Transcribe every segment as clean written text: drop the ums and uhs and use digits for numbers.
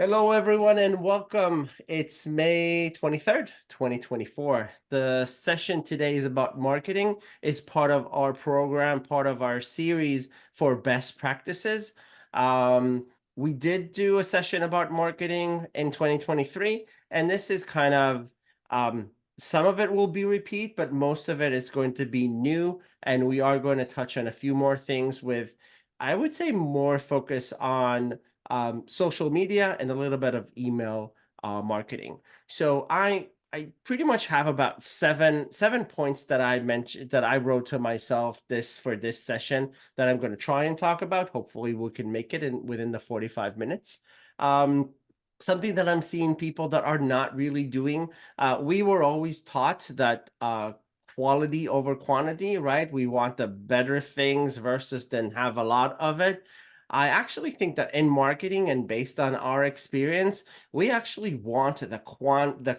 Hello, everyone, and welcome. It's May 23rd, 2024. The session today is about marketing. It's part of our program, part of our series for best practices. Um, we did do a session about marketing in 2023, and this is kind of some of it will be repeat, but most of it is going to be new. And we are going to touch on a few more things with, I would say, more focus on social media and a little bit of email marketing. So I pretty much have about seven points that I mentioned that I wrote to myself for this session that I'm going to try and talk about. Hopefully, we can make it in within the 45 minutes. Um, Something that I'm seeing people that are not really doing. We were always taught that quality over quantity, right? We want the better things versus than have a lot of it. I actually think that in marketing and based on our experience, we actually want the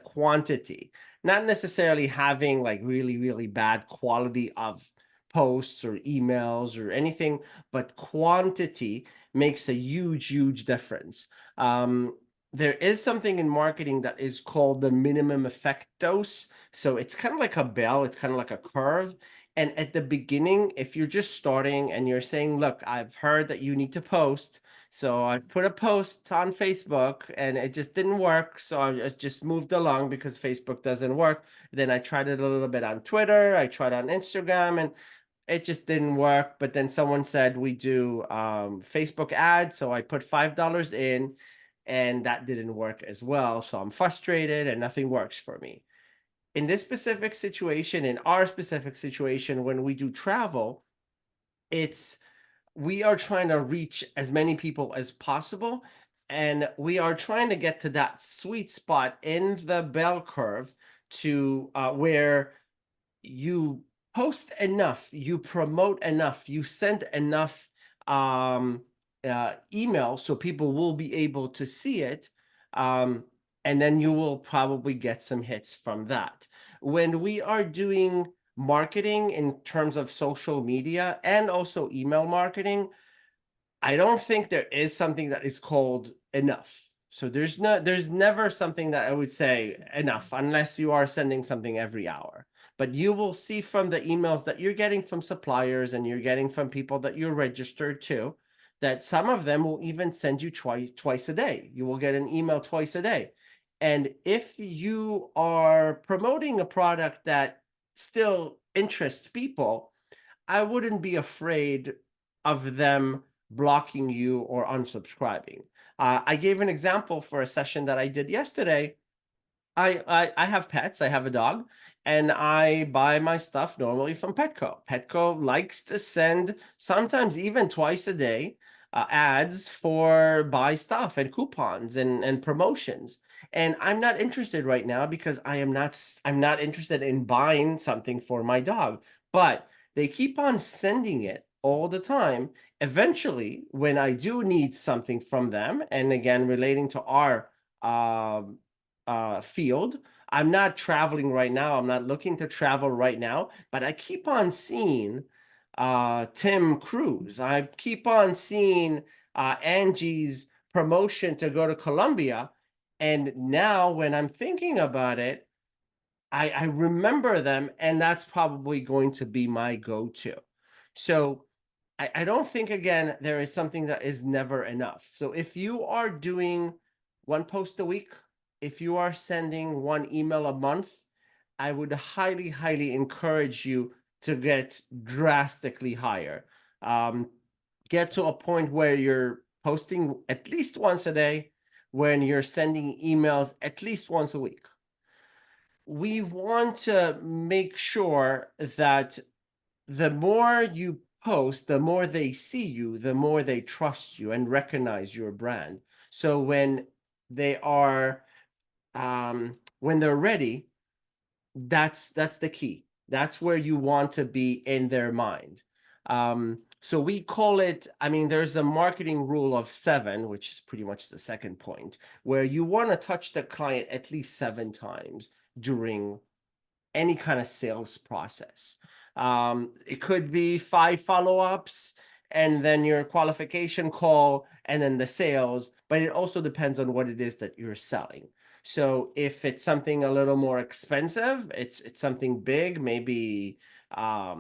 quantity, not necessarily having like really, really bad quality of posts or emails or anything, but quantity makes a huge, huge difference. Um, there is something in marketing that is called the minimum effect dose. So it's kind of like a bell, it's kind of like a curve. And at the beginning, if you're just starting and you're saying, look, I've heard that you need to post. So I put a post on Facebook and it just didn't work. So I just moved along because Facebook doesn't work. Then I tried it a little bit on Twitter. I tried on Instagram and it just didn't work. But then someone said we do Facebook ads. So I put $5 in and that didn't work as well. So I'm frustrated and nothing works for me in this specific situation, in our specific situation, when we do travel, it's we are trying to reach as many people as possible. And we are trying to get to that sweet spot in the bell curve to where you post enough, you promote enough, you send enough um, email so people will be able to see it. Um, and then you will probably get some hits from that. When we are doing marketing in terms of social media and also email marketing, I don't think there is something that is called enough. So there's never something that I would say enough unless you are sending something every hour. But you will see from the emails that you're getting from suppliers and you're getting from people that you're registered to that some of them will even send you twice a day. You will get an email twice a day. And if you are promoting a product that still interests people, I wouldn't be afraid of them blocking you or unsubscribing. I gave an example for a session that I did yesterday. I have pets. I have a dog, and I buy my stuff normally from Petco. Petco likes to send sometimes even twice a day ads for buy stuff and coupons and promotions. And I'm not interested right now because I'm not interested in buying something for my dog. But they keep on sending it all the time. Eventually, when I do need something from them, and again relating to our um field. I'm not traveling right now. I'm not looking to travel right now, but I keep on seeing Tim Cruise. I keep on seeing Angie's promotion to go to Colombia. And now when I'm thinking about it, I remember them, and that's probably going to be my go-to. So I don't think again there is something that is never enough. So if you are doing one post a week, if you are sending one email a month, I would highly, highly encourage you to get drastically higher. Um, get to a point where you're posting at least once a day, when you're sending emails at least once a week. We want to make sure that the more you post, the more they see you, the more they trust you and recognize your brand. So when they're ready, that's the key. That's where you want to be in their mind. So we call it, I mean, there's a marketing rule of seven, which is pretty much the second point, where you want to touch the client at least 7 times during any kind of sales process. It could be 5 follow-ups. and then your qualification call, and then the sales. But it also depends on what it is that you're selling. So if it's something a little more expensive, it's something big, maybe a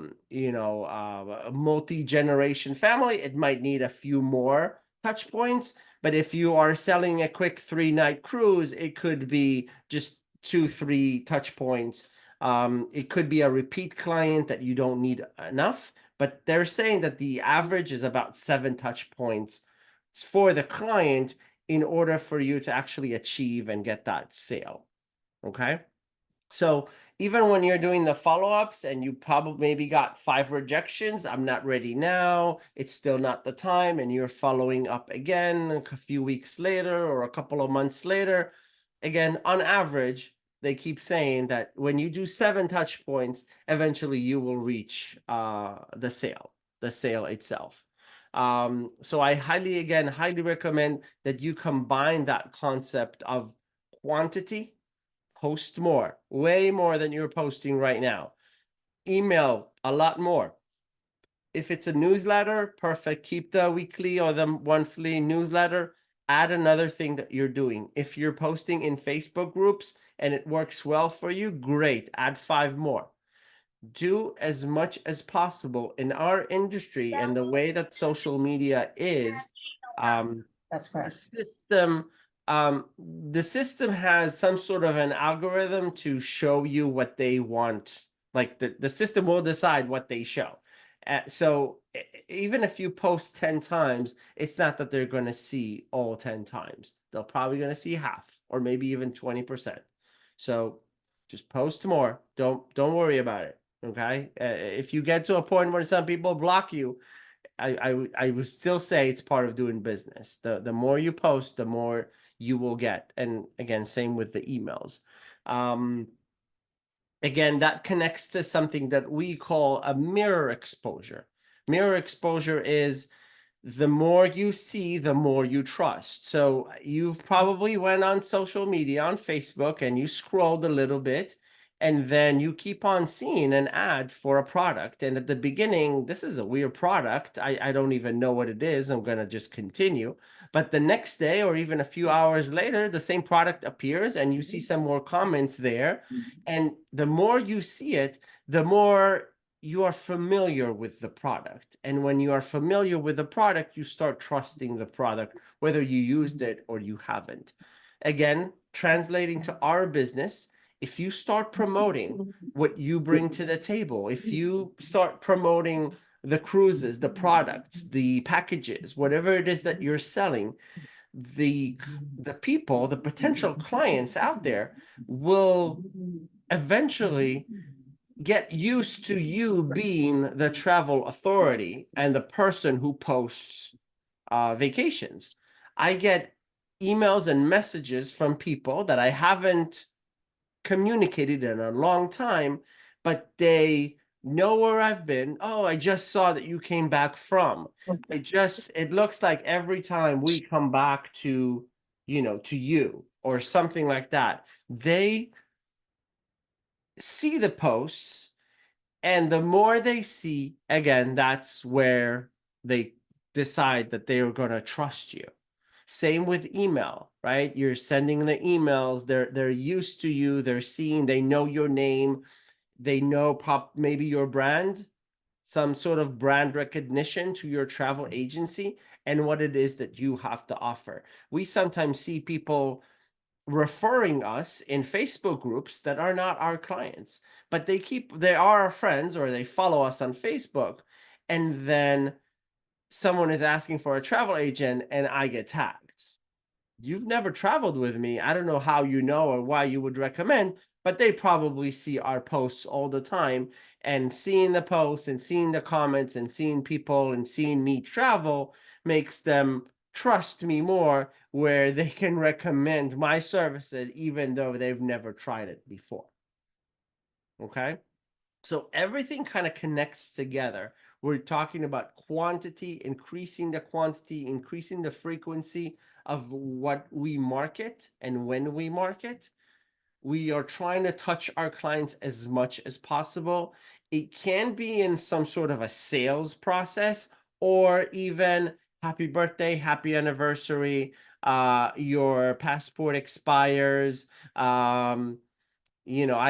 multi-generation family, it might need a few more touch points. But if you are selling a quick 3-night cruise, it could be just 2-3 touch points. It could be a repeat client that you don't need enough, but they're saying that the average is about 7 touch points for the client in order for you to actually achieve and get that sale. Okay. So even when you're doing the follow-ups and you probably maybe got 5 rejections, I'm not ready now, it's still not the time, and you're following up again a few weeks later or a couple of months later, again, on average, they keep saying that when you do 7 touch points, eventually you will reach the sale itself. So I highly recommend that you combine that concept of quantity. Post more, way more than you're posting right now. Email a lot more. If it's a newsletter, perfect. Keep the weekly or the monthly newsletter. Add another thing that you're doing. If you're posting in Facebook groups and it works well for you, great. Add 5 more. Do as much as possible in our industry and the way that social media is. That's The correct. system has some sort of an algorithm to show you what they want. Like the system will decide what they show. So even if you post 10 times, it's not that they're going to see all 10 times. They're probably going to see half or maybe even 20%. So just post more. Don't worry about it. Okay. If you get to a point where some people block you, I would still say it's part of doing business. The more you post, the more you will get. And again, same with the emails. Again, that connects to something that we call a mirror exposure. Mirror exposure is the more you see, the more you trust. So you've probably went on social media, on Facebook, and you scrolled a little bit, and then you keep on seeing an ad for a product. And at the beginning, this is a weird product. I don't even know what it is. I'm going to just continue. But the next day, or even a few hours later, the same product appears and you see some more comments there. And the more you see it, the more you are familiar with the product. And when you are familiar with the product, you start trusting the product, whether you used it or you haven't. Again, translating to our business, if you start promoting what you bring to the table, if you start promoting the cruises, the products, the packages, whatever it is that you're selling, the people, the potential clients out there will eventually get used to you being the travel authority and the person who posts vacations. I get emails and messages from people that I haven't communicated in a long time, but they know where I've been. Oh, I just saw that you came back from. It looks like every time we come back to, to you or something like that, they see the posts, and the more they see, again, that's where they decide that they are going to trust you. Same with email, right? You're sending the emails, they're used to you, they're seeing, they know your name, they know maybe your brand, some sort of brand recognition to your travel agency and what it is that you have to offer. We sometimes see people referring us in Facebook groups that are not our clients, but they are our friends or they follow us on Facebook. And then someone is asking for a travel agent and I get tagged. You've never traveled with me. I don't know how you know or why you would recommend, but they probably see our posts all the time, and seeing the posts and seeing the comments and seeing people and seeing me travel makes them trust me more, where they can recommend my services even though they've never tried it before. Okay? So everything kind of connects together. We're talking about quantity, increasing the frequency of what we market and when we market. We are trying to touch our clients as much as possible. It can be in some sort of a sales process, or even happy birthday, happy anniversary, your passport expires, I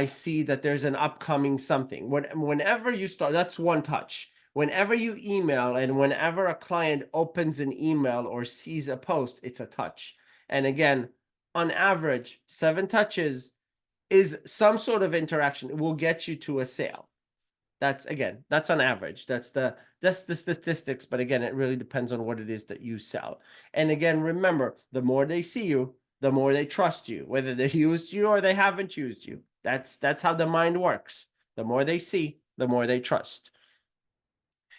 see that there's an upcoming something. Whenever you start, that's one touch. Whenever you email and whenever a client opens an email or sees a post, it's a touch. And again, on average, 7 touches is some sort of interaction. It will get you to a sale. That's on average. That's the statistics, but again, it really depends on what it is that you sell. And again, remember, the more they see you, the more they trust you, whether they used you or they haven't used you. That's how the mind works. The more they see, the more they trust.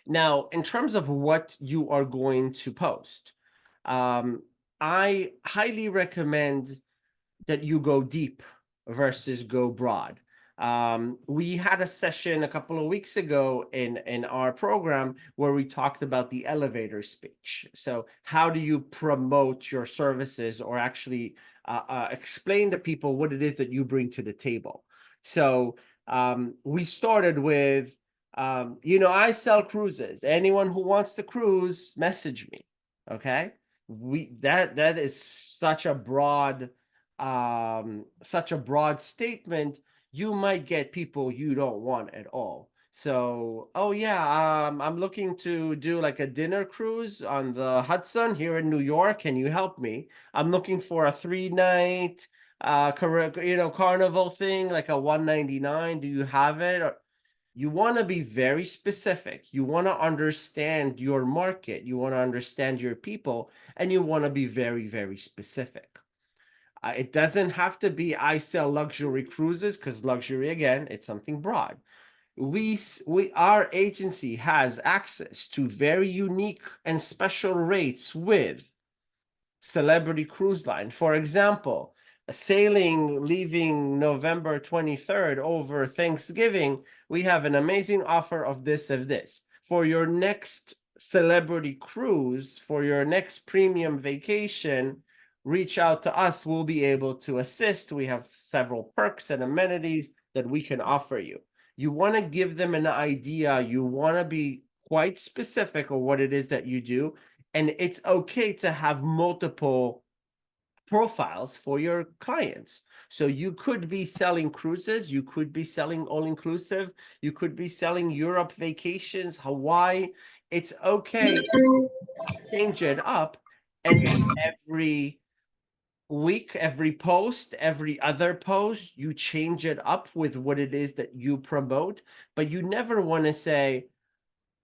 Now, in terms of what you are going to post, I highly recommend that you go deep versus go broad. We had a session a couple of weeks ago in our program where we talked about the elevator speech. So how do you promote your services or actually explain to people what it is that you bring to the table? So we started with, I sell cruises. Anyone who wants to cruise, message me. Okay. That is such a broad statement. You might get people you don't want at all. So, oh yeah, I'm looking to do like a dinner cruise on the Hudson here in New York. Can you help me? I'm looking for a 3 night carnival thing, like a 199. Do you have it? Or you want to be very specific. You want to understand your market. You want to understand your people, and you want to be very, very specific. It doesn't have to be I sell luxury cruises, because luxury, again, it's something broad. Our agency has access to very unique and special rates with Celebrity Cruise Line. For example, sailing leaving November 23rd over Thanksgiving, we have an amazing offer of this. For your next celebrity cruise, for your next premium vacation, reach out to us. We'll be able to assist. We have several perks and amenities that we can offer you. You want to give them an idea. You want to be quite specific on what it is that you do. And it's okay to have multiple profiles for your clients. So you could be selling cruises, you could be selling all-inclusive, you could be selling Europe vacations, Hawaii. It's okay to change it up, and then every week, every post, every other post, you change it up with what it is that you promote. But you never want to say,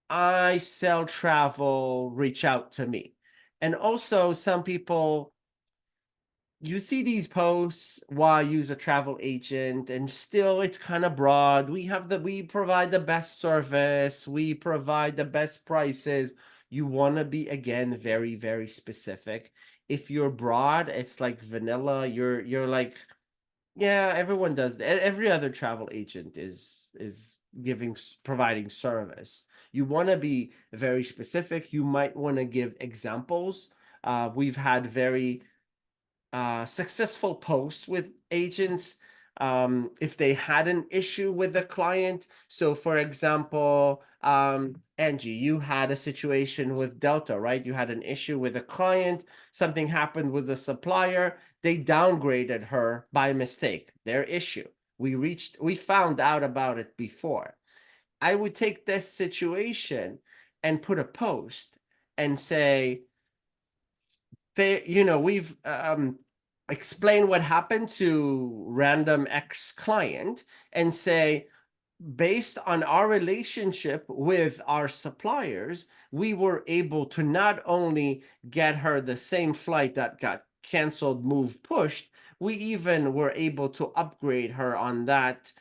I sell travel, reach out to me. And also, some people, you see these posts, why use a travel agent, and still it's kind of broad. We provide the best service, we provide the best prices. You want to be, again, very, very specific. If you're broad, it's like vanilla. You're like, yeah, everyone does that. Every other travel agent is providing service. You want to be very specific. You might want to give examples. We've had very successful posts with agents if they had an issue with a client. So for example, Angie, you had a situation with Delta, right? You had an issue with a client, something happened with the supplier, they downgraded her by mistake, their issue. We found out about it before. I would take this situation and put a post and say, we've explained what happened to random ex client and say, based on our relationship with our suppliers, we were able to not only get her the same flight that got canceled, moved, pushed, we even were able to upgrade her on that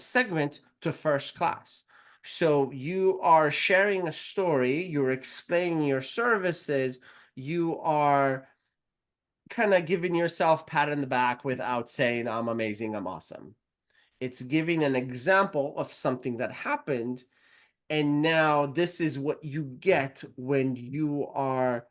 segment to first class. So you are sharing a story, you're explaining your services, you are kind of giving yourself pat in the back without saying, I'm amazing, I'm awesome. It's giving an example of something that happened. And now this is what you get when you are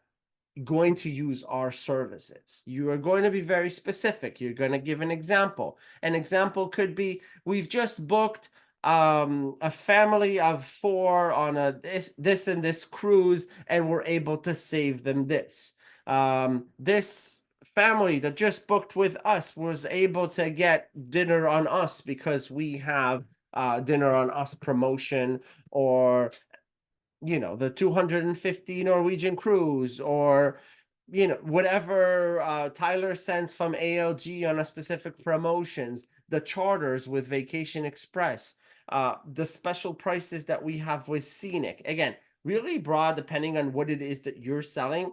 going to use our services. You are going to be very specific. You're going to give an example. An example could be, we've just booked a family of 4 on a this and this cruise, and we're able to save them this. This family that just booked with us was able to get dinner on us because we have dinner on us promotion, or the 250 Norwegian cruise, or whatever Tyler sends from ALG on a specific promotions, the charters with Vacation Express, the special prices that we have with Scenic. Again, really broad depending on what it is that you're selling.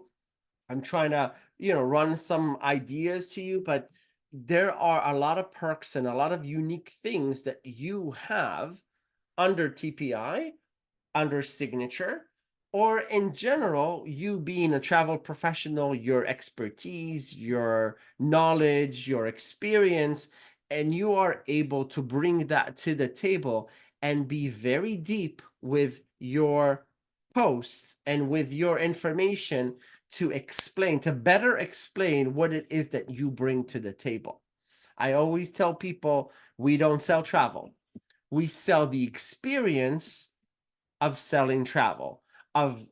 I'm trying to, run some ideas to you, but there are a lot of perks and a lot of unique things that you have under TPI, under Signature, or in general, you being a travel professional, your expertise, your knowledge, your experience, and you are able to bring that to the table and be very deep with your posts and with your information to explain, to better explain what it is that you bring to the table. I always tell people, we don't sell travel. We sell the experience of selling travel, of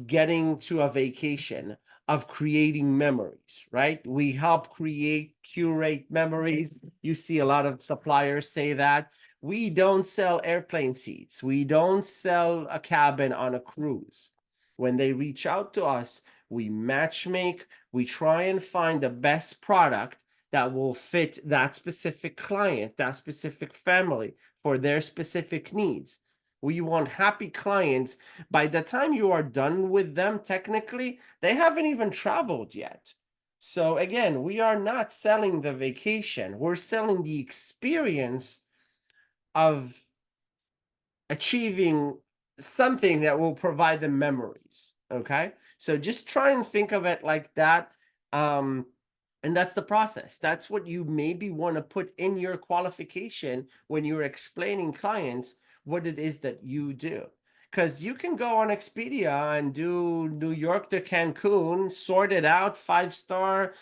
getting to a vacation, of creating memories, right? We help curate memories. You see a lot of suppliers say that. We don't sell airplane seats. We don't sell a cabin on a cruise. When they reach out to us, we matchmake, we try and find the best product that will fit that specific client, that specific family, for their specific needs. We want happy clients. By the time you are done with them, technically, they haven't even traveled yet. So again, we are not selling the vacation. We're selling the experience of achieving something that will provide them memories. Okay. So just try and think of it like that. And that's the process. That's what you maybe want to put in your qualification when you're explaining clients what it is that you do. Because you can go on Expedia and do New York to Cancun, sort it out, 5-star.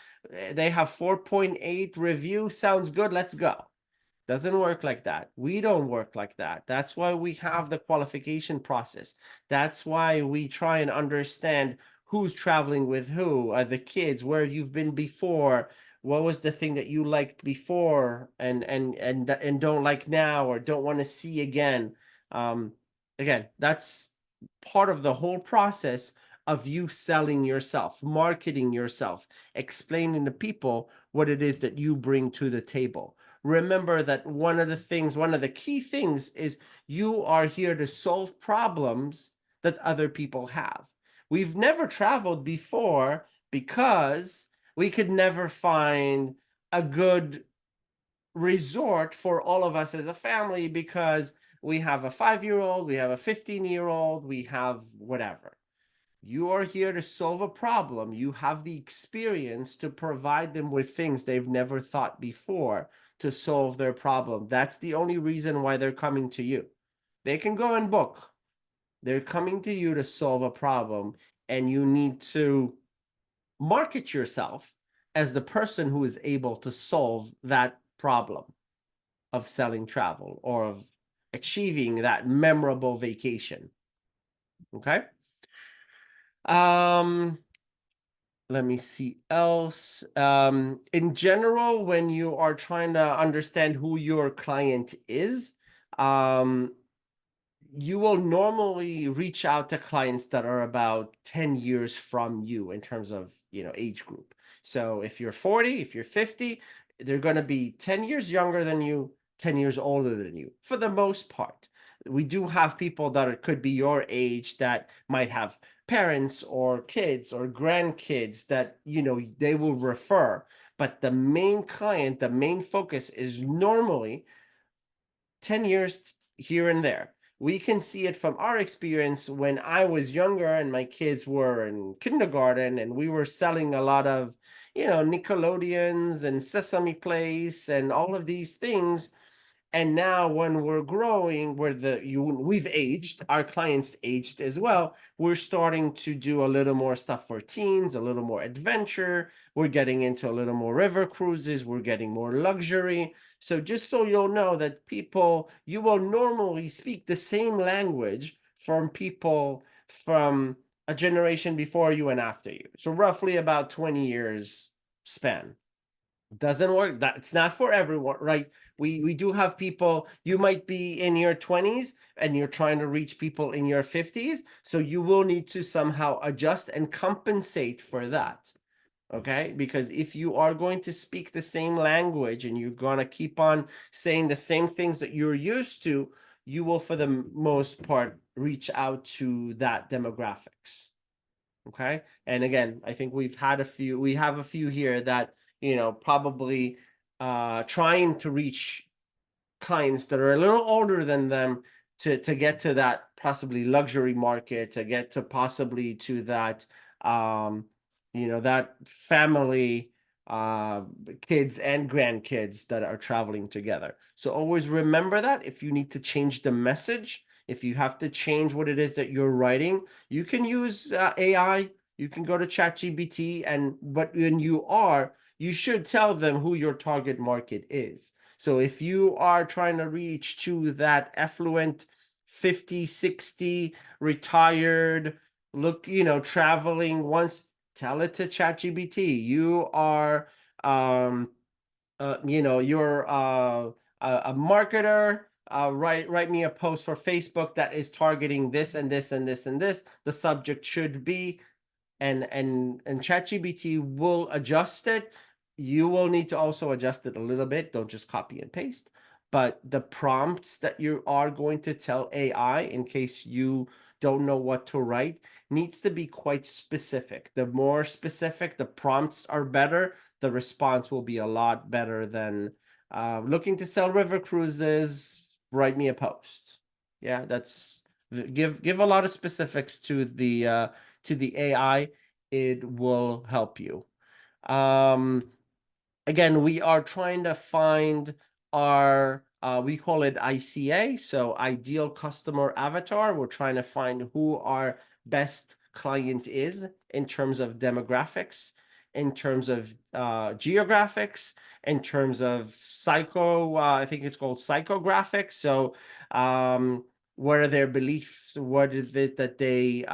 They have 4.8 review. Sounds good. Let's go. Doesn't work like that. We don't work like that. That's why we have the qualification process. That's why we try and understand who's traveling with who, the kids, where you've been before, what was the thing that you liked before and don't like now or don't want to see again. Again, that's part of the whole process of you selling yourself, marketing yourself, explaining to people what it is that you bring to the table. Remember that one of the key things is you are here to solve problems that other people have. We've never traveled before because we could never find a good resort for all of us as a family because we have a 5-year-old, we have a 15-year-old, we have whatever. You are here to solve a problem. You have the experience to provide them with things they've never thought before to solve their problem. That's the only reason why they're coming to you. They can go and book. They're coming to you to solve a problem, and you need to market yourself as the person who is able to solve that problem of selling travel or of achieving that memorable vacation. Okay? Let me see else. In general, when you are trying to understand who your client is, you will normally reach out to clients that are about 10 years from you in terms of, age group. So if you're 40, if you're 50, they're going to be 10 years younger than you, 10 years older than you, for the most part. We do have people that could be your age that might have parents or kids or grandkids that, they will refer. But the main client, the main focus is normally 10 years here and there. We can see it from our experience when I was younger and my kids were in kindergarten and we were selling a lot of, Nickelodeons and Sesame Place and all of these things. And now when we're growing, we've aged, our clients aged as well, we're starting to do a little more stuff for teens, a little more adventure. We're getting into a little more river cruises. We're getting more luxury. So just so you'll know that you will normally speak the same language from people from a generation before you and after you. So roughly about 20 years span. Doesn't work. That's not for everyone, right? We do have people, you might be in your 20s and you're trying to reach people in your 50s, so you will need to somehow adjust and compensate for that. Okay, because if you are going to speak the same language and you're going to keep on saying the same things that you're used to, you will for the most part reach out to that demographics. Okay, and again, I think we have a few here that probably trying to reach clients that are a little older than them to get to that possibly luxury market, to get to possibly to that that family, kids and grandkids that are traveling together. So always remember that if you need to change the message, if you have to change what it is that you're writing, you can use AI. You can go to ChatGPT, but when you should tell them who your target market is. So if you are trying to reach to that affluent 50, 60 retired traveling once, tell it to ChatGPT. You are you're a marketer. Write me a post for Facebook that is targeting this and this and this and this. The subject should be, and ChatGPT will adjust it. You will need to also adjust it a little bit. Don't just copy and paste. But the prompts that you are going to tell AI, in case you don't know what to write, needs to be quite specific. The more specific the prompts are better, the response will be a lot better than looking to sell river cruises, write me a post. Yeah, that's give a lot of specifics to the AI. It will help you. Again, we are trying to find our we call it ICA, so ideal customer avatar. We're trying to find who our best client is in terms of demographics, in terms of geographics, in terms of I think it's called psychographics. So what are their beliefs? What is it that they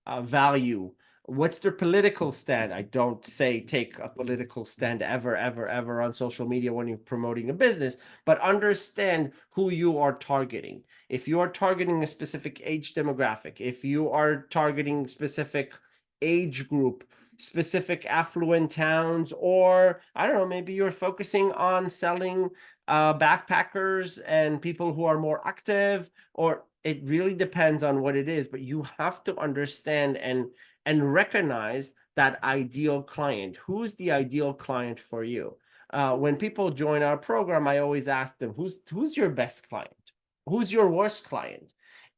value? What's their political stand? I don't say take a political stand ever, ever, ever on social media when you're promoting a business, but understand who you are targeting. If you are targeting a specific age demographic, if you are targeting specific age group, specific affluent towns, or I don't know, maybe you're focusing on selling backpackers and people who are more active, or it really depends on what it is, but you have to understand and recognize that ideal client. Who's the ideal client for you? When people join our program, I always ask them, who's your best client? Who's your worst client?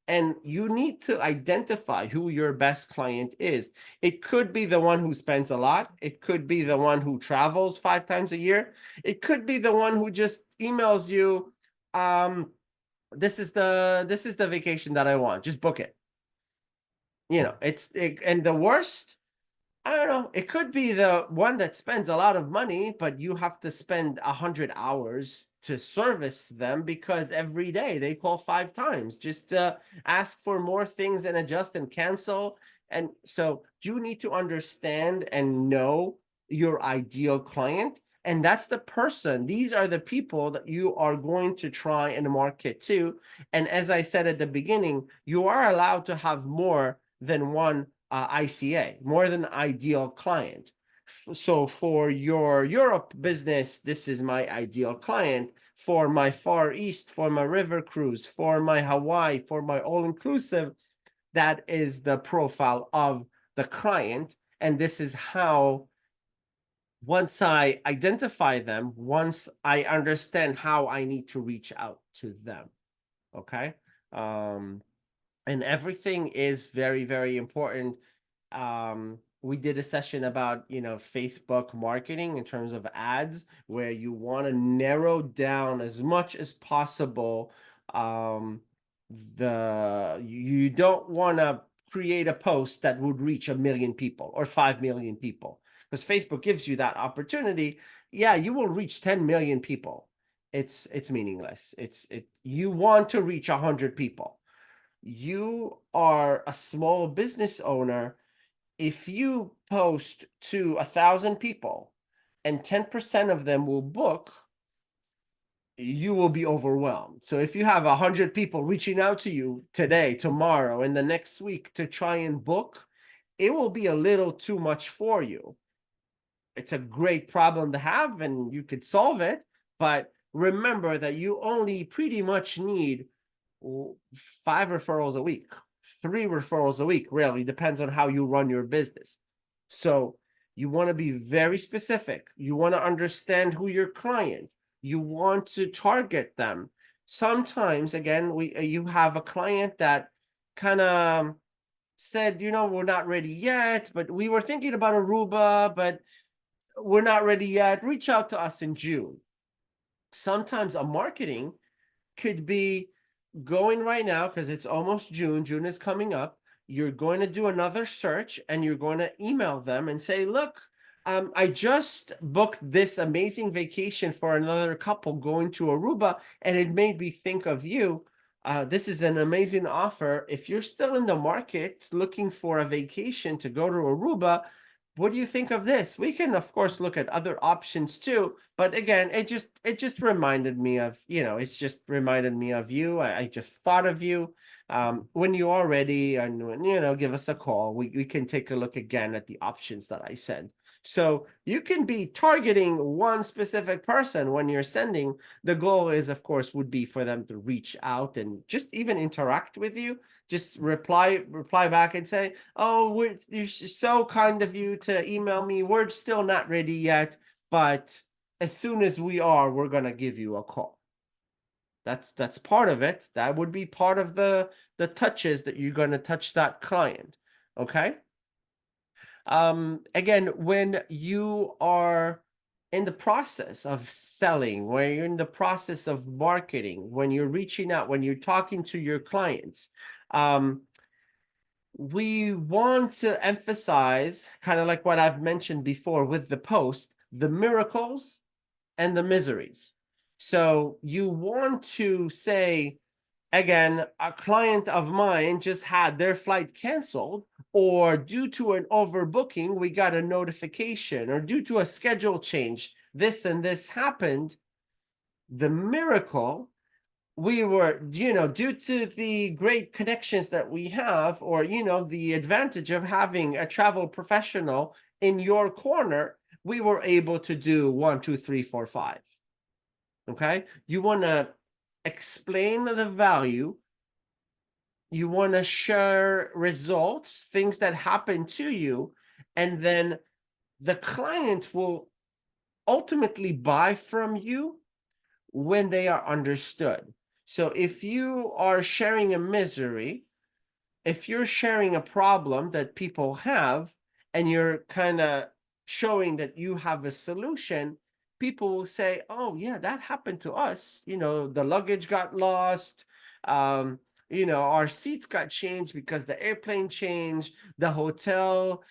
And you need to identify who your best client is. It could be the one who spends a lot. It could be the one who travels 5 times a year. It could be the one who just emails you, this is the vacation that I want. Just book it. And the worst, I don't know. It could be the one that spends a lot of money, but you have to spend 100 hours to service them because every day they call 5 times just to ask for more things and adjust and cancel. And so you need to understand and know your ideal client. And that's the person. These are the people that you are going to try and market to. And as I said at the beginning, you are allowed to have more than one ICA, more than ideal client. So for your Europe business, this is my ideal client. For my Far East, for my river cruise, for my Hawaii, for my all-inclusive, that is the profile of the client. And this is how, once I identify them, once I understand how I need to reach out to them. Okay. And everything is very, very important. we did a session about, Facebook marketing in terms of ads, where you want to narrow down as much as possible. Um, you don't want to create a post that would reach 1 million people or 5 million people, because Facebook gives you that opportunity. Yeah, you will reach 10 million people. It's meaningless. You want to reach 100 people. You are a small business owner. If you post to 1,000 people and 10% of them will book, you will be overwhelmed. So if you have 100 people reaching out to you today, tomorrow, and the next week to try and book, it will be a little too much for you. It's a great problem to have and you could solve it, but remember that you only pretty much need 5 referrals a week, 3 referrals a week, really depends on how you run your business. So you want to be very specific. You want to understand who your client, you want to target them. Sometimes, again, you have a client that kind of said, we're not ready yet, but we were thinking about Aruba, but we're not ready yet. Reach out to us in June. Sometimes a marketing could be going right now, because it's almost June. June is coming up. You're going to do another search and you're going to email them and say, look, I just booked this amazing vacation for another couple going to Aruba, and it made me think of you. This is an amazing offer. If you're still in the market looking for a vacation to go to Aruba, what do you think of this? We can, of course, look at other options too. But again, it just reminded me of, it's just reminded me of you. I just thought of you. When you are ready, and give us a call. We can take a look again at the options that I said. So you can be targeting one specific person when you're sending. The goal is, of course, would be for them to reach out and just even interact with you. Just reply back and say, oh, you're so kind of you to email me. We're still not ready yet, but as soon as we are, we're going to give you a call. That's part of it. That would be part of the touches that you're going to touch that client. Okay. Again, when you are in the process of selling, when you're in the process of marketing, when you're reaching out, when you're talking to your clients, we want to emphasize, kind of like what I've mentioned before with the post, the miracles and the miseries. So you want to say, again, a client of mine just had their flight canceled, or due to an overbooking, we got a notification, or due to a schedule change, this and this happened. The miracle, we were, due to the great connections that we have, or, the advantage of having a travel professional in your corner, we were able to do 1, 2, 3, 4, 5. Okay. You want to explain the value. You want to share results, things that happen to you, and then the client will ultimately buy from you when they are understood. So if you are sharing a misery, if you're sharing a problem that people have, and you're kind of showing that you have a solution, people will say, oh yeah, that happened to us. The luggage got lost. Our seats got changed because the airplane changed. The hotel,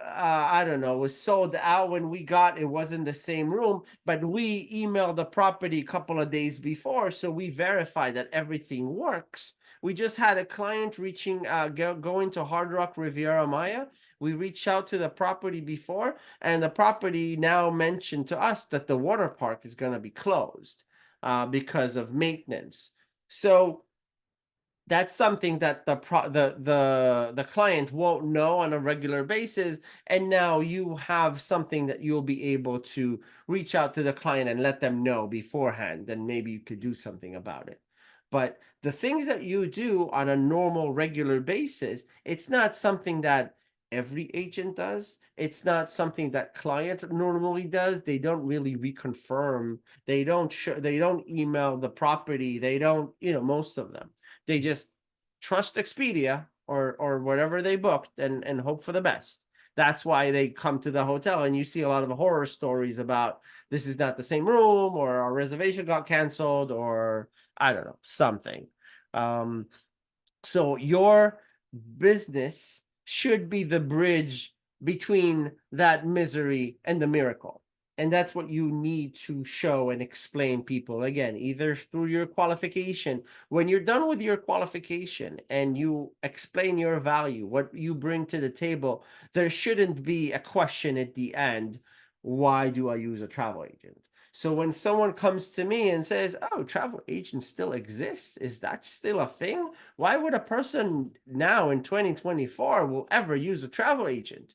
I don't know, was sold out when we got, it wasn't the same room, but we emailed the property a couple of days before, so we verified that everything works. We just had a client going to Hard Rock Riviera Maya. We reached out to the property before, and the property now mentioned to us that the water park is going to be closed because of maintenance. So that's something that the client won't know on a regular basis, and now you have something that you'll be able to reach out to the client and let them know beforehand, and maybe you could do something about it. But the things that you do on a normal, regular basis, it's not something that every agent does. It's not something that client normally does. They don't really reconfirm. They don't email the property. They don't, most of them. They just trust Expedia or whatever they booked and hope for the best. That's why they come to the hotel, and you see a lot of horror stories about this is not the same room, or our reservation got canceled, or I don't know, something. So your business should be the bridge between that misery and the miracle. And that's what you need to show and explain people, again, either through your qualification. When you're done with your qualification and you explain your value, what you bring to the table, there shouldn't be a question at the end, why do I use a travel agent? So when someone comes to me and says, oh, travel agents still exist, is that still a thing? Why would a person now in 2024 will ever use a travel agent?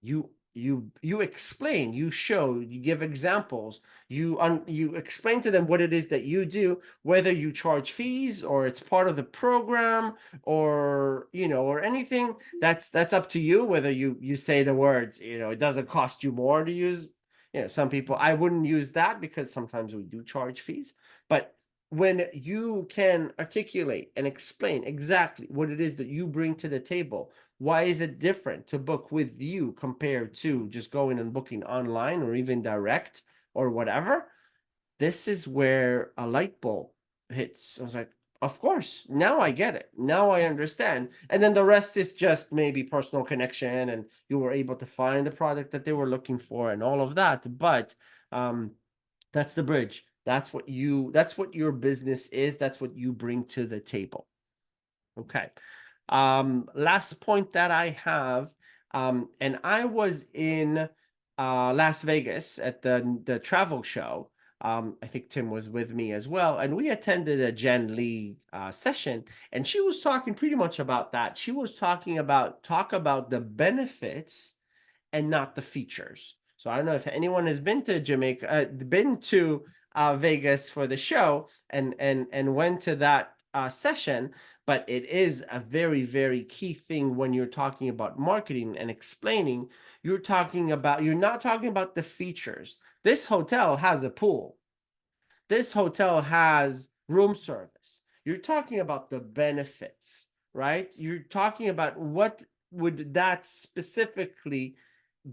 You explain, you show, you give examples, you explain to them what it is that you do, whether you charge fees or it's part of the program, or or anything. That's up to you, whether you say the words, it doesn't cost you more to use. Some people, I wouldn't use that because sometimes we do charge fees, but when you can articulate and explain exactly what it is that you bring to the table, why is it different to book with you compared to just going and booking online or even direct or whatever? This is where a light bulb hits. I was like, of course, now I get it. Now I understand. And then the rest is just maybe personal connection, and you were able to find the product that they were looking for and all of that. But that's the bridge. That's what your business is. That's what you bring to the table. Okay. Last point that I have, and I was in Las Vegas at the travel show. I think Tim was with me as well, and we attended a Jen Lee session, and she was talking pretty much about that. She was talking about the benefits and not the features. So I don't know if anyone has been to Jamaica, been to Vegas for the show, and went to that session. But it is a very, very key thing when you're talking about marketing and explaining. You're not talking about the features. This hotel has a pool. This hotel has room service. You're talking about the benefits, right? You're talking about what would that specifically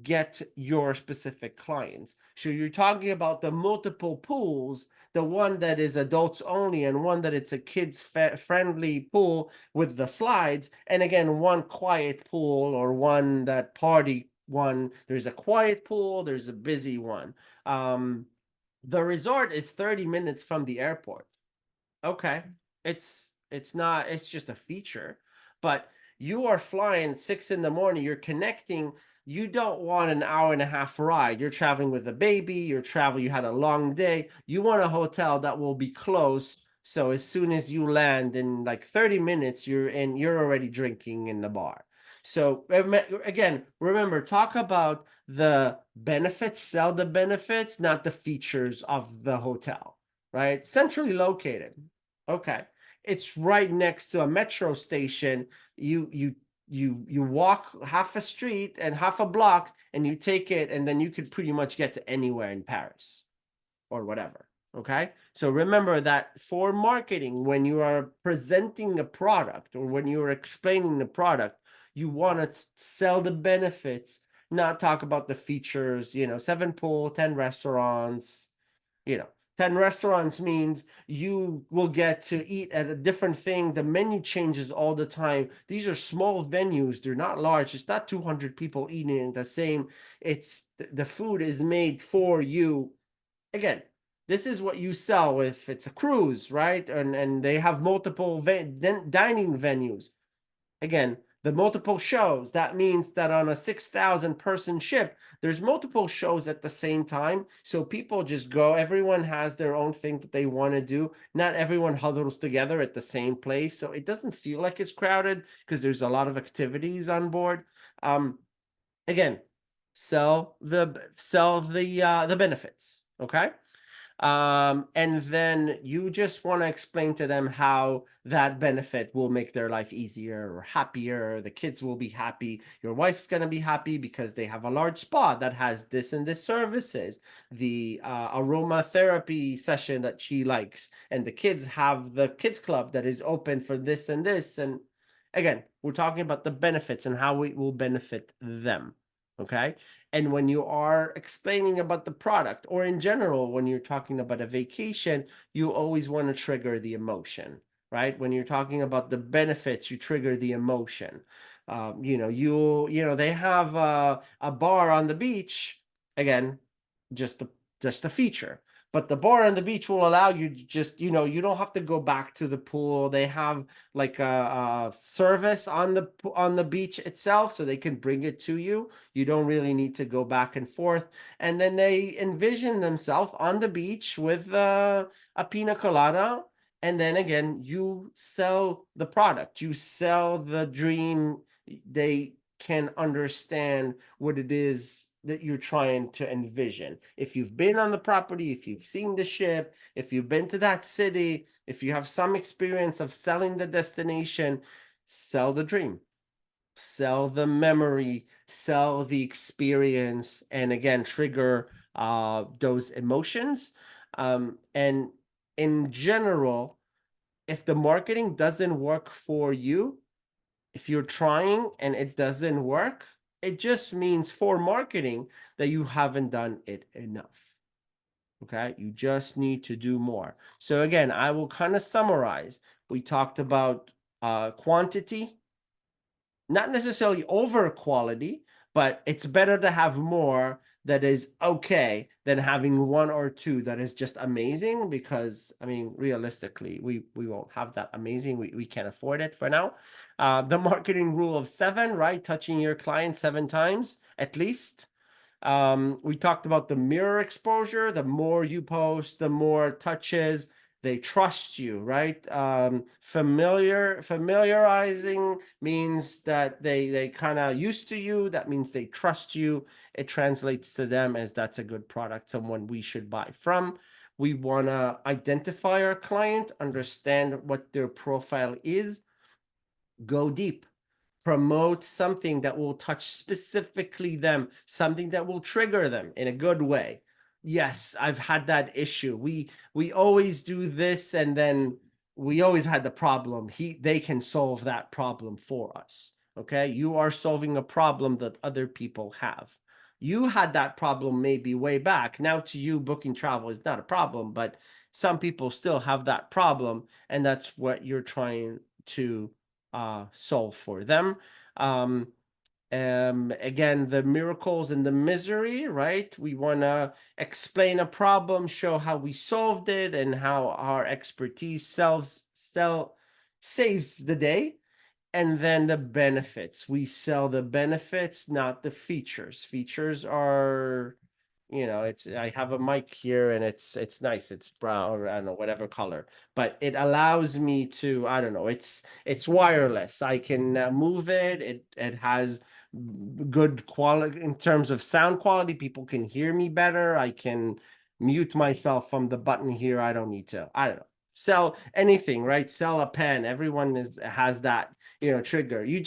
get your specific clients. So you're talking about the multiple pools, the one that is adults only and one that it's a kids friendly pool with the slides, and again, one quiet pool, or one that party one. There's a quiet pool, there's a busy one. The resort is 30 minutes from the airport. Okay. It's just a feature, but you are flying 6 in the morning, you're connecting. You don't want an hour and a half ride. You're traveling with a baby, you had a long day. You want a hotel that will be close. So as soon as you land in like 30 minutes, you're already drinking in the bar. So again, remember, talk about the benefits, sell the benefits, not the features of the hotel, right? Centrally located. Okay. It's right next to a metro station. You walk half a street and half a block, and you take it, and then you could pretty much get to anywhere in Paris or whatever. Okay. So remember that for marketing, when you are presenting a product or when you are explaining the product, you want to sell the benefits, not talk about the features. 7 pool, 10 restaurants. you know 10 restaurants means you will get to eat at a different thing. The menu changes all the time. These are small venues, they're not large. It's not 200 people eating the same. It's the food is made for you. Again, this is what you sell if it's a cruise, right? And they have multiple dining venues. Again, the multiple shows, that means that on a 6,000 person ship, there's multiple shows at the same time. So people just go, everyone has their own thing that they want to do. Not everyone huddles together at the same place. So it doesn't feel like it's crowded because there's a lot of activities on board. Again, sell the benefits. Okay. And then you just want to explain to them how that benefit will make their life easier or happier. The kids will be happy. Your wife's going to be happy because they have a large spa that has this and this services, the aromatherapy session that she likes, and the kids have the kids club that is open for this and this. And Again, we're talking about the benefits and how it will benefit them. Okay. And when you are explaining about the product, or in general, when you're talking about a vacation, you always want to trigger the emotion, right? When you're talking about the benefits, you trigger the emotion. They have a bar on the beach. Again, just a feature. But the bar on the beach will allow you to just, you don't have to go back to the pool. They have like a service on the beach itself, so they can bring it to you. You don't really need to go back and forth. And then they envision themselves on the beach with a pina colada. And then again, you sell the product, you sell the dream. They can understand what it is that you're trying to envision. If you've been on the property, if you've seen the ship, if you've been to that city, if you have some experience of selling the destination, sell the dream, sell the memory, sell the experience, and again, trigger those emotions. And in general, if the marketing doesn't work for you, if you're trying and it doesn't work, it just means for marketing that you haven't done it enough. Okay, you just need to do more. So again, I will kind of summarize. We talked about quantity, not necessarily over quality, but it's better to have more that is okay than having one or two that is just amazing, because I mean, realistically, we won't have that amazing. We can't afford it for now. The marketing rule of 7, right? Touching your client 7 times at least. We talked about the mirror exposure. The more you post, the more touches, they trust you, right? Familiarizing means that they kind of used to you. That means they trust you. It translates to them as that's a good product, someone we should buy from. We want to identify our client, understand what their profile is, go deep, promote something that will touch specifically them, something that will trigger them in a good way. Yes, I've had that issue. We always do this, and then we always had the problem. They can solve that problem for us. Okay, you are solving a problem that other people have. You had that problem maybe way back. Now to you, booking travel is not a problem, but some people still have that problem, and that's what you're trying to solve for them. Again, the miracles and the misery, right? We want to explain a problem, show how we solved it, and how our expertise saves the day. And then the benefits. We sell the benefits, not the features. Features are, I have a mic here and it's nice. It's brown, or I don't know, whatever color, but it allows me to, I don't know, it's wireless. I can move it. It has good quality in terms of sound quality. People can hear me better. I can mute myself from the button here. I don't need to, I don't know, sell anything, right? Sell a pen. Everyone has that, trigger. You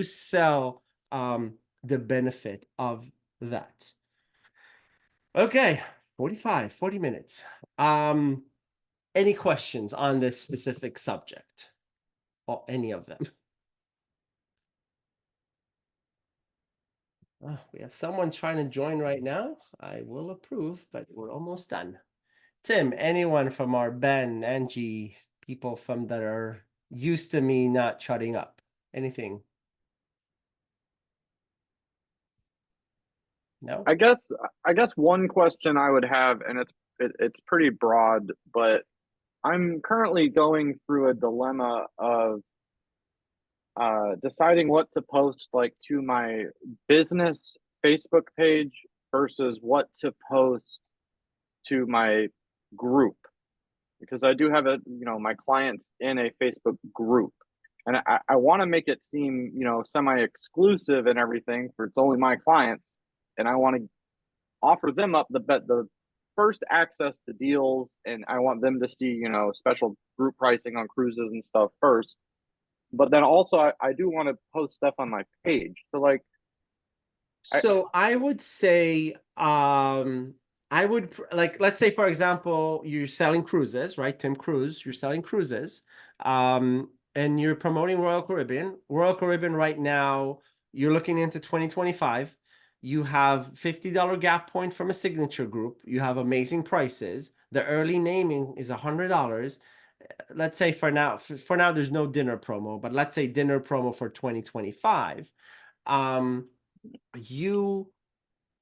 sell the benefit of that. Okay, 40 minutes. Any questions on this specific subject or any of them? Oh, we have someone trying to join right now. I will approve, but we're almost done. Tim, anyone from our Ben, Angie, people from that are used to me not shutting up? Anything? No? I guess one question I would have, and it's pretty broad, but I'm currently going through a dilemma of deciding what to post like to my business Facebook page versus what to post to my group, because I do have my clients in a Facebook group, and I want to make it seem semi-exclusive and everything, for it's only my clients, and I want to offer them up the first access to deals, and I want them to see special group pricing on cruises and stuff first. But then also I do want to post stuff on my page. So like So I would say, like, let's say, for example, you're selling cruises, right? Tim Cruise, you're selling cruises. and you're promoting Royal Caribbean right now, you're looking into 2025. You have $50 gap point from a signature group. You have amazing prices. The early naming is $100. Let's say for now, there's no dinner promo, but let's say dinner promo for 2025. You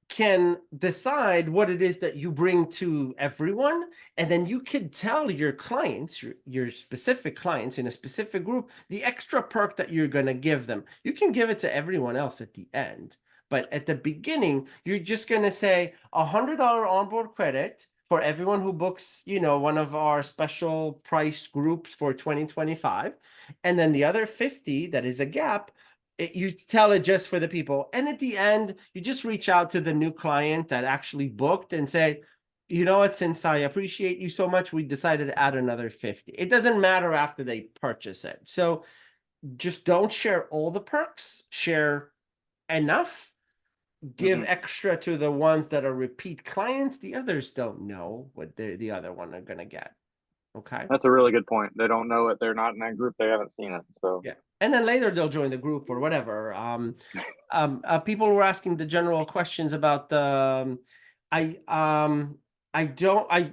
can decide what it is that you bring to everyone, and then you could tell your clients, your specific clients in a specific group, the extra perk that you're going to give them. You can give it to everyone else at the end, but at the beginning, you're just going to say $100 onboard credit for everyone who books, one of our special price groups for 2025, and then the other 50 that is a gap. You tell it just for the people. And at the end, you just reach out to the new client that actually booked and say, you know what, since I appreciate you so much, we decided to add another 50. It doesn't matter after they purchase it. So just don't share all the perks, share enough, give extra to the ones that are repeat clients. The others don't know what the other one are going to get. Okay. That's a really good point. They don't know it. They're not in that group. They haven't seen it. So yeah. And then later they'll join the group or whatever. People were asking the general questions about the, I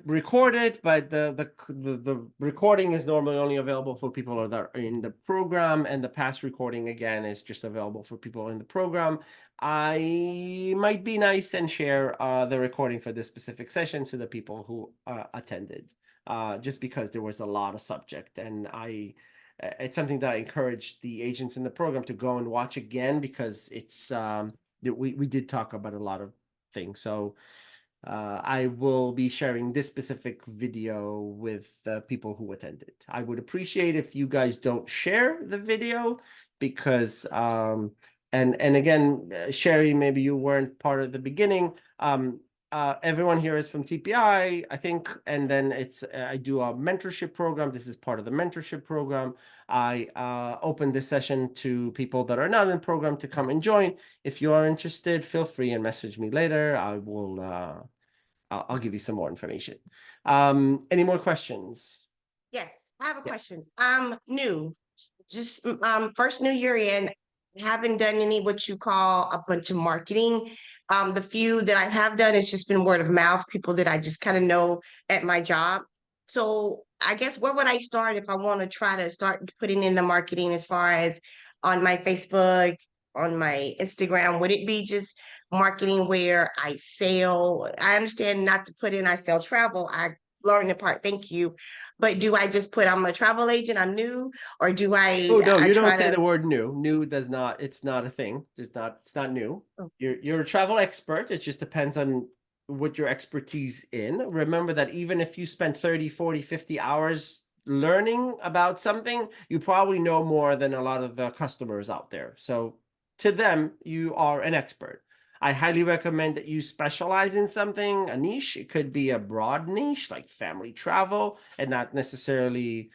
record it, but the recording is normally only available for people that are in the program, and the past recording again is just available for people in the program. I might be nice and share the recording for this specific session to the people who attended, just because there was a lot of subject, and it's something that I encourage the agents in the program to go and watch again, because it's we did talk about a lot of things. So I will be sharing this specific video with the people who attended. I would appreciate if you guys don't share the video, because and again, Sherry, maybe you weren't part of the beginning. Everyone here is from TPI, I think, and then it's I do a mentorship program. This is part of the mentorship program. I open this session to people that are not in the program to come and join. If you are interested, feel free and message me later. I will I'll give you some more information. Any more questions? Yes, I have a Yeah. question. New, just first new year in, haven't done any what you call a bunch of marketing. The few that I have done, it's just been word of mouth, people that I just kind of know at my job. So I guess where would I start if I want to try to start putting in the marketing as far as on my Facebook, on my Instagram? Would it be just marketing where I sell? I understand not to put in I sell travel. I learned the part, thank you. But do I just put I'm a travel agent, I'm new, or do Oh no, I you try don't say to the word new. New does not, it's not a thing. It's not new. oh, You're a travel expert. It just depends on what your expertise in. Remember that even if you spend 30, 40, 50 hours learning about something, you probably know more than a lot of the customers out there. So to them, you are an expert. I highly recommend that you specialize in something, a niche. It could be a broad niche like family travel, and not necessarily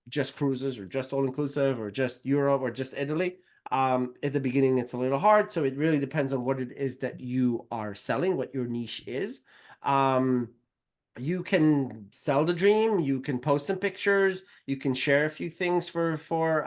just cruises or just all inclusive or just Europe or just Italy. At the beginning, it's a little hard. So it really depends on what it is that you are selling, what your niche is. You can sell the dream, you can post some pictures, you can share a few things for for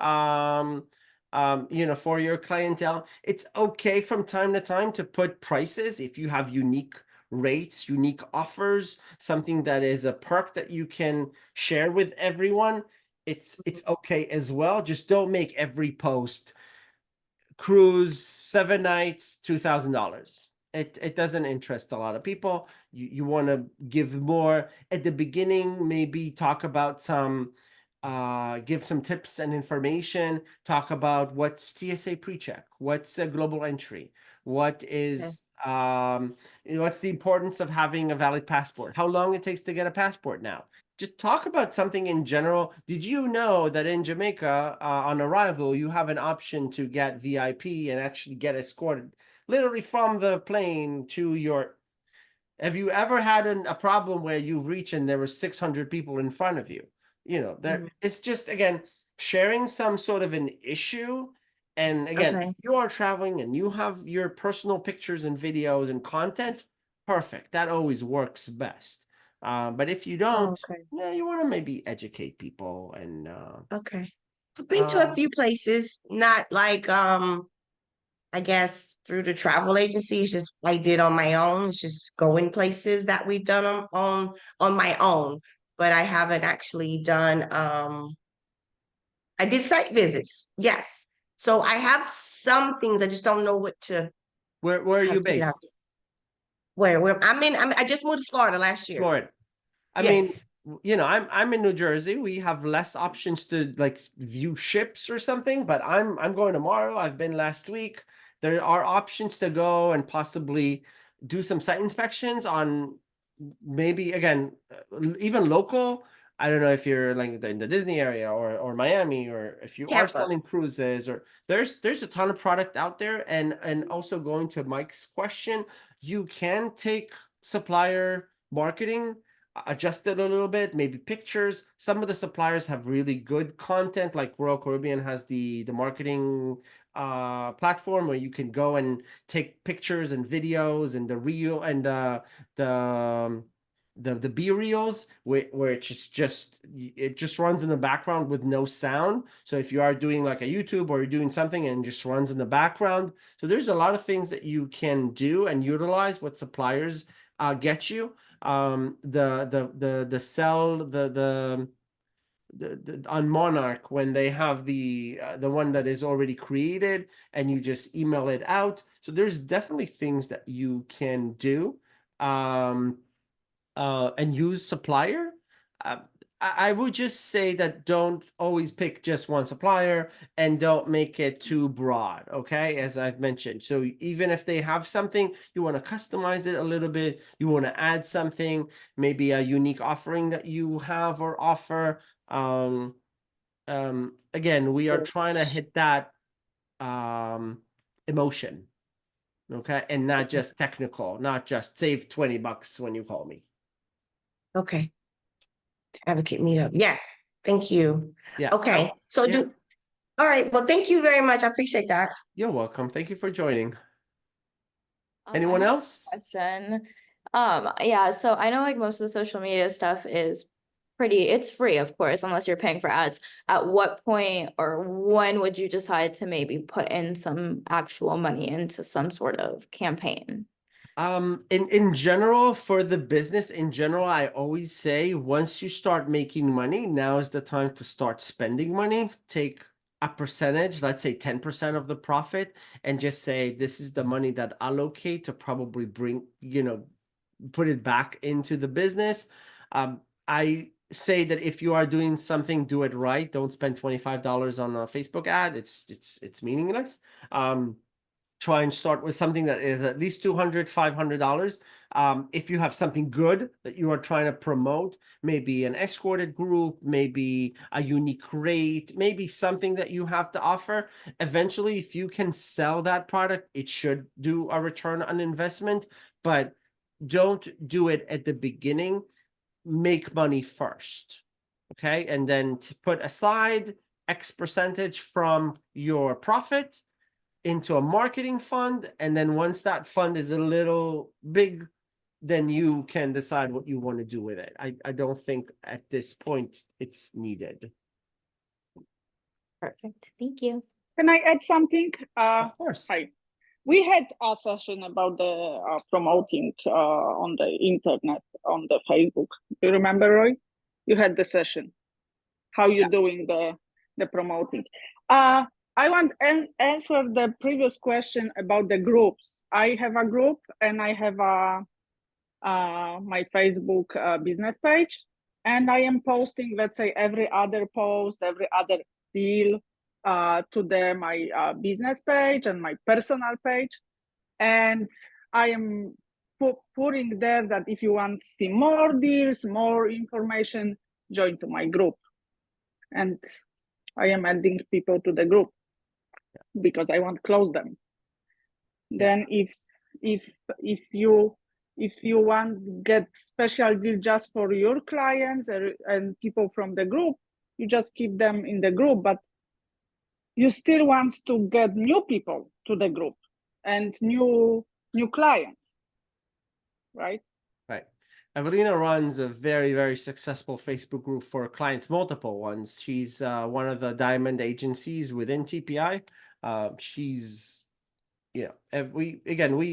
your clientele. It's okay from time to time to put prices if you have unique rates, unique offers, something that is a perk that you can share with everyone. It's okay as well. Just don't make every post cruise 7 nights, $2,000. It doesn't interest a lot of people. You want to give more at the beginning, maybe talk about some give some tips and information, talk about what's TSA pre-check, what's a global entry, what is what's the importance of having a valid passport, how long it takes to get a passport now. Just talk about something in general. Did you know that in Jamaica, on arrival, you have an option to get VIP and actually get escorted literally from the plane to your... Have you ever had a problem where you reach and there were 600 people in front of you? It's just, again, sharing some sort of an issue. And again, okay. if you are traveling and you have your personal pictures and videos and content, perfect. That always works best. But if you don't, Okay. yeah, you want to maybe educate people and Okay. I've been to a Um, few places, not like I guess through the travel agency. It's just I did on my own. It's just going places that we've done on my own. But I haven't actually done I did site visits, yes. So I have some things, I just don't know what to where are how you to put it out. based? Where I just moved to Florida last year. Florida. I mean, Yes. I'm in New Jersey. We have less options to like view ships or something, but I'm going tomorrow. I've been last week. There are options to go and possibly do some site inspections on maybe again even local. I don't know if you're like in the Disney area or Miami, or if you are Tampa. selling cruises, or there's a ton of product out there. And also going to Mike's question, you can take supplier marketing, adjust it a little bit, maybe pictures. Some of the suppliers have really good content, like Royal Caribbean has the marketing platform where you can go and take pictures and videos and the reel and the the B reels where it's just it just runs in the background with no sound. So if you are doing like a YouTube or you're doing something and it just runs in the background, so there's a lot of things that you can do and utilize what suppliers get you. The sell the on Monarch, when they have the one that is already created and you just email it out. So there's definitely things that you can do and use supplier. Uh, I would just say that don't always pick just one supplier and don't make it too broad, okay? As I've mentioned. So even if they have something, you want to customize it a little bit, you want to add something, maybe a unique offering that you have or offer. Again, we are trying to hit that emotion, okay? And not just technical, not just save $20 when you call me. Okay. Advocate meetup. Yes. Thank you. Yeah. Okay. So Yeah. all right. Well, thank you very much. I appreciate that. You're welcome. Thank you for joining. I Anyone have a else? question. Yeah, so I know like most of the social media stuff is it's free, of course, unless you're paying for ads. At what point or when would you decide to maybe put in some actual money into some sort of campaign? In general, for the business in general, I always say once you start making money, now is the time to start spending money. Take a percentage, let's say 10% of the profit, and just say this is the money that allocate to probably bring, put it back into the business. I say that if you are doing something, do it right. Don't spend $25 on a Facebook ad. It's meaningless. Try and start with something that is at least $200, $500. If you have something good that you are trying to promote, maybe an escorted group, maybe a unique rate, maybe something that you have to offer. Eventually, if you can sell that product, it should do a return on investment, but don't do it at the beginning. Make money first, okay? And then to put aside X percentage from your profit into a marketing fund, and then once that fund is a little big, then you can decide what you want to do with it. I don't think at this point it's needed. Perfect. Thank you. Can I add something? Of course. Hi. We had a session about the promoting on the internet, on the Facebook. Do you remember, Roy? You had the session. How you doing the promoting? I want to answer the previous question about the groups. I have a group and I have my Facebook business page, and I am posting, let's say, every other post, every other deal to my business page and my personal page. And I am putting there that if you want to see more deals, more information, join to my group. And I am adding people to the group because I want to close them. Then if you want to get special deal just for your clients and people from the group, you just keep them in the group, but you still want to get new people to the group and new clients, right? Right. Evelina runs a very, very successful Facebook group for clients, multiple ones. She's one of the diamond agencies within TPI. She's, we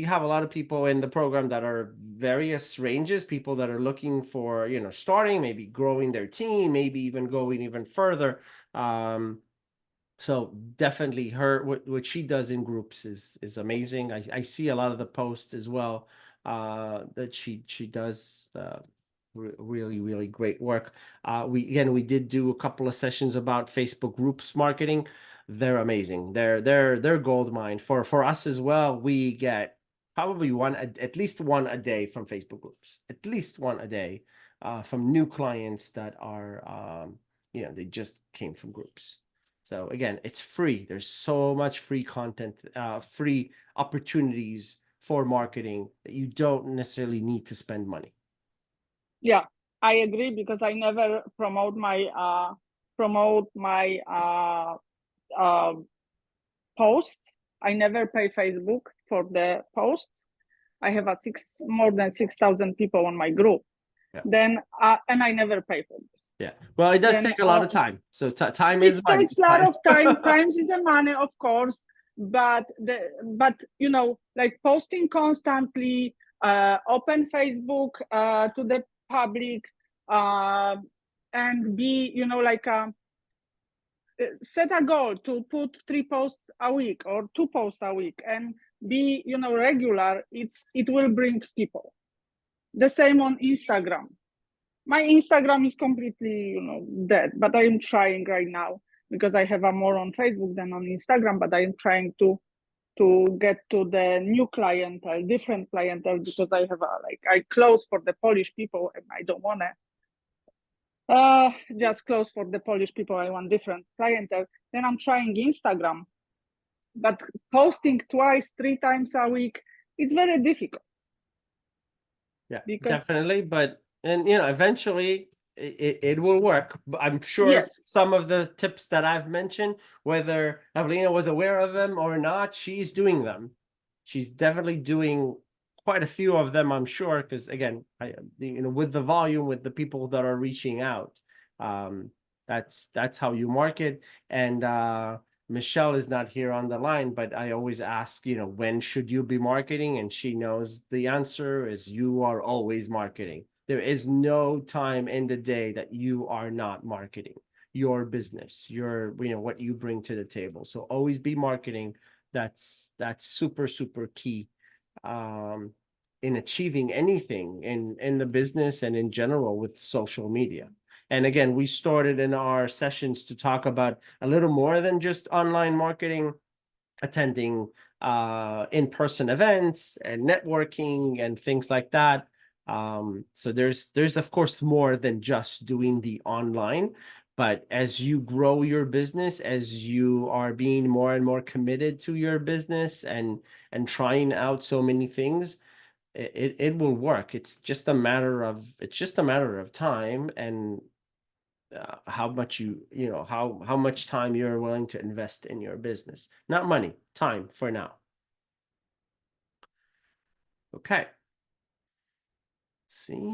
have a lot of people in the program that are various ranges, people that are looking for, starting, maybe growing their team, maybe even going even further. So definitely what she does in groups is amazing. I see a lot of the posts as well that she does really, really great work. We did do a couple of sessions about Facebook groups marketing. They're amazing. They're gold mine for us as well. We get probably at least one a day from Facebook groups, at least one a day from new clients that are they just came from groups. So again, it's free. There's so much free content, free opportunities for marketing that you don't necessarily need to spend money. Yeah, I agree, because I never promote my posts. I never pay Facebook for the post. I have more than 6,000 people on my group. Yeah. Then and I never pay for this. Yeah, well, it does Then, take a lot of time. So time is It money. takes a lot of time. Time is a money, of course, but like posting constantly, open Facebook to the public, and be set a goal to put 3 posts a week or 2 posts a week, and be regular. It will bring people. The same on Instagram. My Instagram is completely dead, but I am trying right now, because I have more on Facebook than on Instagram, but I am trying to get to the new clientele, different clientele, because I have I close for the Polish people, and I don't want to just close for the Polish people. I want different clientele. Then I'm trying Instagram, but posting 2-3 times a week, it's very difficult. Yeah, Because definitely. But eventually it will work. But I'm sure Yes. some of the tips that I've mentioned, whether Evelina was aware of them or not, she's doing them. She's definitely doing quite a few of them, I'm sure, because again, with the volume, with the people that are reaching out, that's how you market. And Michelle is not here on the line, but I always ask, when should you be marketing? And she knows the answer is you are always marketing. There is no time in the day that you are not marketing your business, what you bring to the table. So always be marketing. That's super, super key in achieving anything in the business and in general with social media. And again, we started in our sessions to talk about a little more than just online marketing, attending in-person events and networking and things like that. So there's of course more than just doing the online, but as you grow your business, as you are being more and more committed to your business and trying out so many things, it will work. It's just a matter of time and how much how much time you're willing to invest in your business. Not money, time for now. Okay. Let's see.